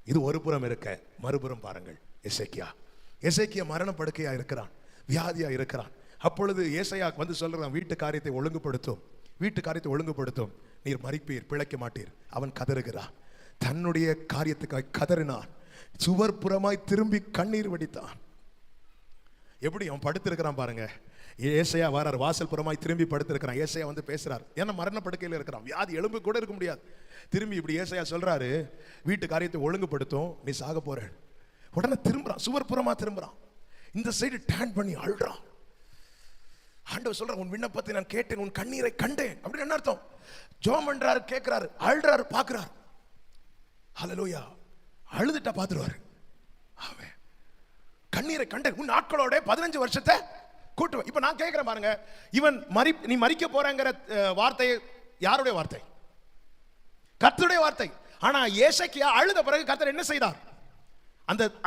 இது ஒரு புறம் இருக்க, மறுபுறம் பாருங்கள் எசேக்கியா மரணப்படுக்கையா இருக்கிறான், வியாதியா இருக்கிறான். அப்பொழுது ஏசாயா வந்து சொல்றான், வீட்டு காரியத்தை ஒழுங்குபடுத்தும், நீர் மரிப்பீர், பிழைக்க மாட்டீர். அவன் கதறுகிறான், தன்னுடைய காரியத்துக்காக கதறினான், சுவர் புறமாய் திரும்பி கண்ணீர் வடித்தான். எப்படி அவன் படுத்திருக்கிறான் பாருங்க. ஏசாயா வரார், வாசல் புறமாய் திரும்பி படுத்திருக்கிறான். ஏசாயா வந்து பேசுறார், ஏன்னா மரணப்படுக்கையில் இருக்கிறான், வியாதி, எலும்பு கூட இருக்க முடியாது. திரும்பி இப்படி ஏசாயா சொல்றாரு, வீட்டு காரியத்தை ஒழுங்குபடுத்தும், நீ சாக போற. உடனே திரும்புறான், சுவர் புறமா திரும்புறான், இந்த சைடு டேன் பண்ணி அழுறான். ஆண்டவர் சொல்ற, உன் விண்ணப்பத்தை நான் கேட்டேன், உன் கண்ணீரை கண்டேன். அப்படின்னு என்ன அர்த்தம்? ஜெபம் பண்றாரு, கேட்கிறாரு, அழுறாரு, பாக்குறாரு. ஹல்லேலூயா. அழுதுட்டா பாத்துருவாரு. ஆமென். கண்ணீரை கண்டேன், உன் நாட்களோட 15 வருஷத்தை கூட்டுவேன். இப்ப நான் கேட்கிறேன் பாருங்க, இவன் நீ மரிக்க போறங்கிற வார்த்தை யாருடைய வார்த்தை? கர்த்தருடைய வார்த்தை. ஆனா ஏசேக்கியா அழுத பிறகு கர்த்தர் என்ன செய்தார்?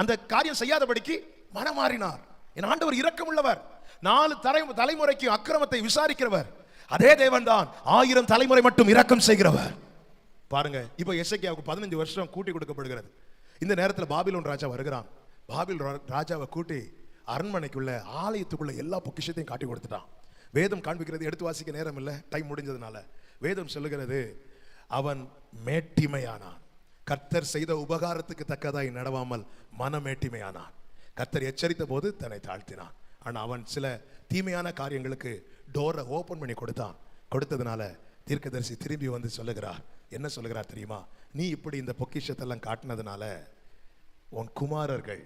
அந்த காரியம் செய்யாதபடிக்கு மனமாறினார். என் ஆண்டவர் இரக்கம் உள்ளவர், 4 தலைமுறைக்கு அக்கிரமத்தை விசாரிக்கிறவர். அதே தேவன் தான் 1000 தலைமுறை மட்டும் இரக்கம் செய்கிறவர். பாருங்க, இப்ப எசேக்கியாவுக்கு 15 வருஷம் கூட்டி கொடுக்கப்படுகிறது. இந்த நேரத்தில் பாபிலோன் ராஜா வருகிறான். பாபிலோன் ராஜாவை கூட்டி அரண்மனைக்குள்ள, ஆலயத்துக்குள்ள எல்லா பொக்கிஷத்தையும் காட்டி கொடுத்துட்டான். வேதம் காண்பிக்கிறது, எடுத்து வாசிக்க நேரம் இல்லை, டைம் முடிஞ்சதுனால. வேதம் சொல்லுகிறது, அவன் மேட்டிமையானான். கர்த்தர் செய்த உபகாரத்துக்கு தக்கதாய் நடவாமல் மனமேட்டிமையானான். கர்த்தர் எச்சரித்த போது தன்னை தாழ்த்தினான். ஆனா அவன் சில தீமையான காரியங்களுக்கு டோரை ஓபன் பண்ணி கொடுத்ததுனால தீர்க்கதரிசி திரும்பி வந்து சொல்லுகிறார். என்ன சொல்லுகிறார் தெரியுமா? நீ இப்படி இந்த பொக்கிஷத்தெல்லாம் காட்டினதுனால உன் குமாரர்கள்,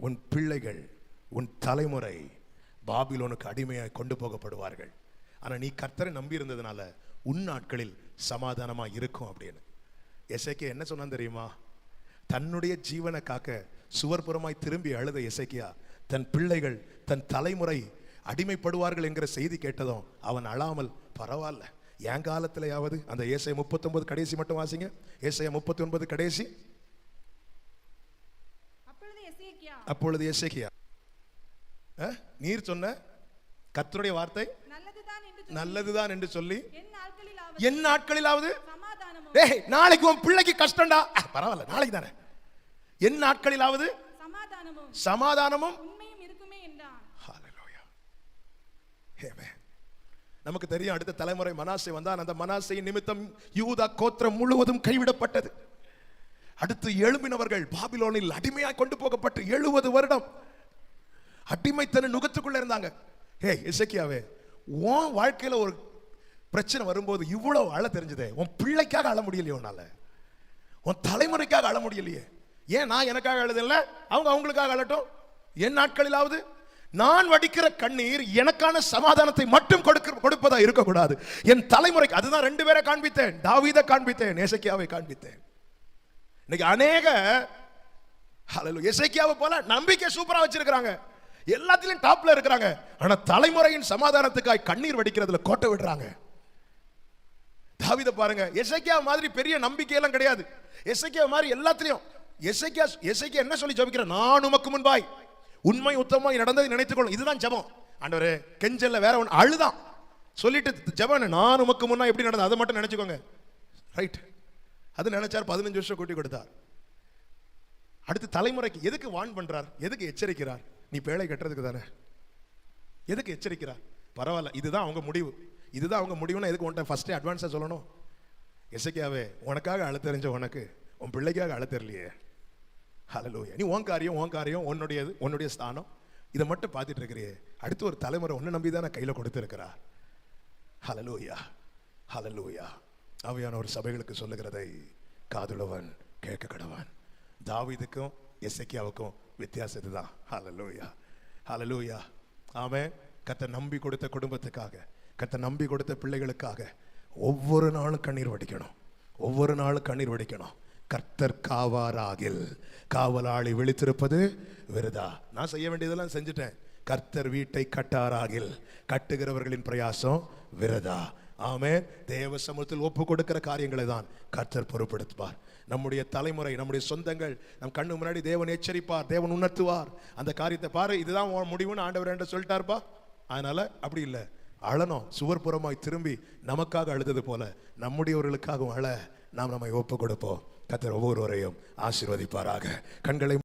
உன் பிள்ளைகள், உன் தலைமுறை பாபிலோனுக்கு அடிமையாய் கொண்டு போகப்படுவார்கள். ஆனா நீ கர்த்தரை நம்பி இருந்ததுனால உன் நாட்களில் சமாதானமா இருக்கும் அப்படின்னு. எசேக்கியா என்ன சொன்னான் தெரியுமா? தன்னுடைய ஜீவனை காக்க சுவர்புறமாய் திரும்பி அழுத எசேக்கியா, தன் பிள்ளைகள், தன் தலைமுறை அடிமைப்படுவார்கள் என்கிற செய்தி கேட்டதும் அவன் அழாமல், பரவாயில்ல, என் காலத்திலேயாவது, அந்த ஏசாயா 39 கடைசி மட்டும் வாசிங்க. ஏசாயா 39 கடைசி. அப்பொழுது எசேக்கியா, நீர் சொன்ன கர்த்தருடைய வார்த்தை நல்லதுதான் என்று சொல்லி, என் நாட்களிலாவது, நாளைக்கு உன் பிள்ளைக்கு கஷ்டம்டா, பரவாயில்ல, நாளைக்கு தானே, என் நாட்களிலாவது சமாதானமும் நமக்கு தெரியும். அடுத்த தலைமுறை மனாசே வந்தான். அந்த மனாசையின் நிமித்தம் யூதா கோத்திரம் முழுவதும் கைவிடப்பட்டது. அடுத்து எழும்பினவர்கள் பாபிலோனில் அடிமையாக கொண்டு போகப்பட்டு 70 வருடம் அடிமைத்தன நுகத்துக்குள்ள இருந்தாங்க. எசேக்கியாவே, உன் வாழ்க்கையில ஒரு பிரச்சனை வரும்போது இவ்வளவு அழ தெரிஞ்சதே, உன் பிள்ளைக்காக அழ முடியலையே, உன்னால உன் தலைமுறைக்காக அழ முடியலையே. ஏன் நான் எனக்காக அழுதில்ல, அவங்களுக்காக அழட்டும். என் நாட்களிலாவது நான் வடிக்கிற கண்ணீர் எனக்கான சமாதானத்தை மட்டும் கொடுப்பதா இருக்கக்கூடாது, என் தலைமுறைக்கு. அதுதான் 2 பேரை காண்பித்தேன், தாவீதை காண்பித்தேன், எசேக்கியாவை காண்பித்தேன். இன்னைக்கு அநேக எசேக்கியாவை போல நம்பிக்கை சூப்பரா வச்சிருக்கிறாங்க, எல்லாத்திலும் டாப்ல இருக்கிறாங்க. ஆனா தலைமுறையின் சமாதானத்துக்காக கண்ணீர் வடிக்கிறதுல கோட்டை விடுறாங்க. தாவீதை பாருங்க, எசேக்கியா மாதிரி பெரிய நம்பிக்கை எல்லாம் கிடையாது. எசேக்கியா மாதிரி எல்லாத்திலையும் எசேக்கியா என்ன சொல்லி ஜெபிக்கிறார்? நான் உமக்கு முன்பாய் உண்மை உத்தமமாய் நடந்ததை நினைத்துக்கொள்ளும். இதுதான் ஜெபம். ஆண்டவரே, கெஞ்சல்ல வேற ஒன்று அழுதான் சொல்லிட்டு ஜெபம், நான் உமக்கு முன்னா எப்படி நடந்தது அதை மட்டும் நினைச்சுக்கோங்க. ரைட், அது நினைச்சார். 15 வருஷம் கூட்டி கொடுத்தார். அடுத்து தலைமுறைக்கு எதுக்கு வான் பண்றார்? எதுக்கு எச்சரிக்கிறார்? நீ பேழை கட்டுறதுக்கு தானே. எதுக்கு எச்சரிக்கிறார்? பரவாயில்ல, இதுதான் அவங்க முடிவு, இதுதான் அவங்க முடிவுனா எதுக்கு உன்ட்ட ஃபர்ஸ்டே அட்வான்ஸா சொல்லணும்? எசேக்கியாவே, உனக்காக அழ தெரிஞ்ச உனக்கு உன் பிள்ளைக்காக அழ தெரியலையே. ஹல்லேலூயா. நீ உன் காரியம் உன்னுடையது, உன்னுடைய ஸ்தானம், இதை மட்டும் பார்த்துட்டு இருக்கிறியே. அடுத்து ஒரு தலைமுறை உன்னை நம்பி தான் கையில கொடுத்திருக்கிறார். ஹல்லேலூயா, ஹல்லேலூயா. ஆவியான ஒரு சபைகளுக்கு சொல்லுகிறதை காதுள்ளவன் கேட்க கடவன். தாவீதுக்கும் எசேக்கியாவுக்கும் வித்தியாசம் இதுதான். ஹல்லேலூயா, ஹல்லேலூயா. ஆமென். கர்த்தர் நம்பி கொடுத்த குடும்பத்துக்காக, கர்த்தர் நம்பி கொடுத்த பிள்ளைகளுக்காக ஒவ்வொரு நாளும் கண்ணீர் வடிக்கணும், ஒவ்வொரு நாளும் கண்ணீர் வடிக்கணும். கர்த்தர் காவாராகில் காவலாளி விழித்திருப்பது விருதா. நான் செய்ய வேண்டியதெல்லாம் செஞ்சுட்டேன். கர்த்தர் வீட்டை கட்டாராகில் கட்டுகிறவர்களின் பிரயாசம் விருதா. ஆமென். தேவ சமூகத்தில் ஒப்பு கொடுக்கிற காரியங்களை தான் கர்த்தர் பொறுப்படுத்துவார். நம்முடைய தலைமுறை, நம்முடைய சொந்தங்கள் நம் கண்ணு முன்னாடி தேவன் எச்சரிப்பார், தேவன் உணர்த்துவார். அந்த காரியத்தை பாரு, இதுதான் முடிவுன்னு ஆண்டவர் என்று சொல்லிட்டார்ப்பா. அதனால அப்படி இல்லை, அழணும். சுவர் புறமாய் திரும்பி நமக்காக அழுதது போல நம்முடையவர்களுக்காகவும் அழ நாம் நம்மை ஒப்பு கொடுப்போம். கர்த்தர் ஒவ்வொருவரையும் ஆசீர்வதிப்பாராக. கண்களை